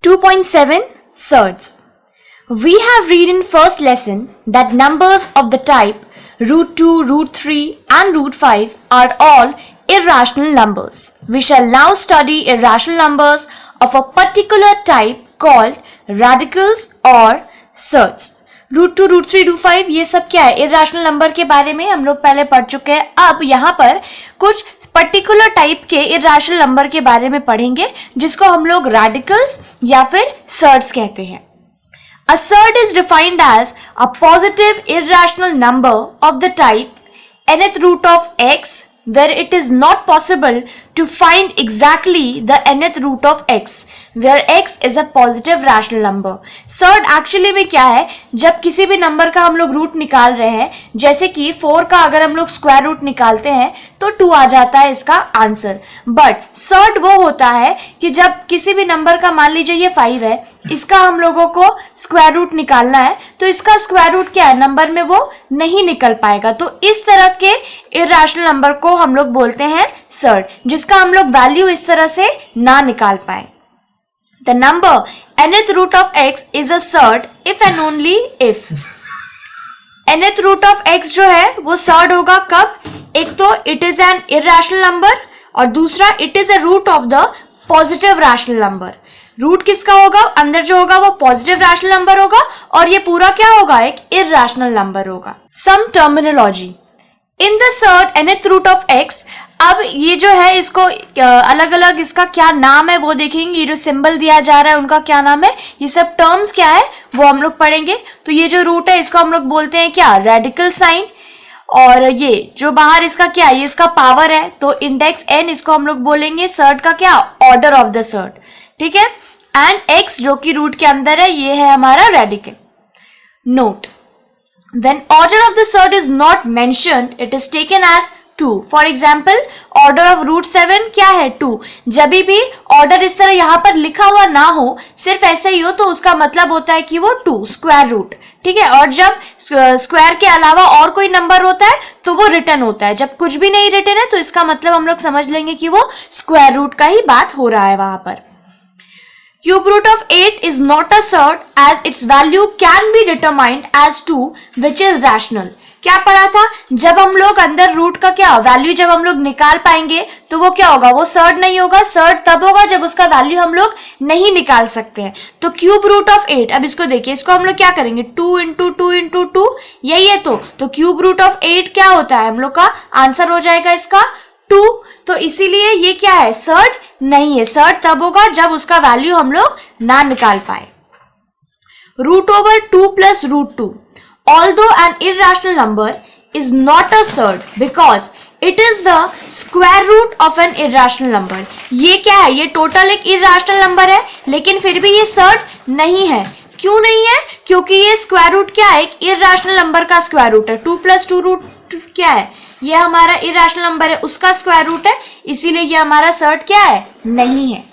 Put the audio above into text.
2.7 Surds. We have read in first lesson that numbers of the type root 2, root 3 and root 5 are all irrational numbers. We shall now study irrational numbers of a particular type called radicals or surds. Root 2, root 3, root 5 ये सब क्या है? Irrational number के बारे में हम लोग पहले पढ़ चुके हैं. अब यहाँ पर कुछ पर्टिकुलर टाइप के इर्रेशनल नंबर के बारे में पढ़ेंगे जिसको हम लोग रेडिकल्स या फिर सर्ड्स कहते हैं. A surd is defined as a positive irrational number of the type nth root of x where it is not possible to find exactly the nth root of x where x is a positive rational number. Surd actually में क्या है? जब किसी भी number का हम लोग root निकाल रहे हैं, जैसे कि 4 का अगर हम लोग स्क्वायर रूट निकालते हैं तो 2 आ जाता है इसका आंसर. बट सर्ड वो होता है कि जब किसी भी नंबर का, मान लीजिए ये 5 है, इसका हम लोगों को स्क्वायर रूट निकालना है तो इसका स्क्वायर रूट क्या है? नंबर में वो नहीं निकल पाएगा. तो इस तरह के इर्रेशनल नंबर को हम लोग बोलते हैं सर्ड, जिसका हम लोग वैल्यू इस तरह से ना निकाल पाए. The number nth root of x is a surd if and only if nth root of x जो है वो सर्ड होगा कब? एक तो it is an irrational number और दूसरा it is a root of the positive rational number. Root किसका होगा? अंदर जो होगा वो पॉजिटिव रैशनल नंबर होगा और ये पूरा क्या होगा? एक इर्रेशनल नंबर होगा. Some terminology in the third nth root of x. अब ये जो है इसको अलग अलग इसका क्या नाम है वो देखेंगे. ये जो सिंबल दिया जा रहा है उनका क्या नाम है, ये सब टर्म्स क्या है वो हम लोग पढ़ेंगे. तो ये जो रूट है इसको हम लोग बोलते हैं क्या? Radical sign. और ये जो बाहर इसका क्या है? ये इसका पावर है तो इंडेक्स n इसको हम लोग बोलेंगे सर्ड का क्या? Order of the surd. ठीक है. एंड x जो कि रूट के अंदर है ये है हमारा radical. Note, when order of the surd is not mentioned, it is taken as 2. For example, order of root 7 क्या है? 2. जब भी ऑर्डर इस तरह यहाँ पर लिखा हुआ ना हो, सिर्फ ऐसे ही हो, तो उसका मतलब होता है कि वो 2 स्क्वायर रूट. ठीक है. और जब स्क्वायर के अलावा और कोई नंबर होता है तो वो रिटर्न होता है. जब कुछ भी नहीं रिटर्न है तो इसका मतलब हम लोग समझ लेंगे कि वो स्क्वायर रूट का ही बात हो रहा है वहां पर. Cube root of 8 is not a surd as its value can be determined as 2 which is rational. क्या पढ़ा था? जब हम लोग अंदर रूट का क्या वैल्यू जब हम लोग निकाल पाएंगे तो वो क्या होगा? वो सर्ड नहीं होगा. सर्ड तब होगा जब उसका वैल्यू हम लोग नहीं निकाल सकते हैं. तो क्यूब रूट ऑफ 8, अब इसको देखिए, इसको हम लोग क्या करेंगे? 2 इंटू 2 इंटू 2, यही है. तो क्यूब रूट ऑफ 8 क्या होता है? हम लोग का आंसर हो जाएगा इसका 2. तो इसीलिए ये क्या है? सर्ड नहीं है. सर्ड तब होगा जब उसका वैल्यू हम लोग ना निकाल पाए. Root over 2 plus root 2. Although an irrational number is not a surd because it is the square root of an irrational number. ये क्या है? ये टोटल एक irrational नंबर है लेकिन फिर भी ये सर्ड नहीं है. क्यों नहीं है? क्योंकि ये स्क्वायर रूट क्या है? एक irrational नंबर का स्क्वायर रूट है. 2 प्लस 2 रूट क्या है? ये हमारा irrational नंबर है, उसका स्क्वायर रूट है, इसीलिए ये हमारा सर्ड क्या है? नहीं है.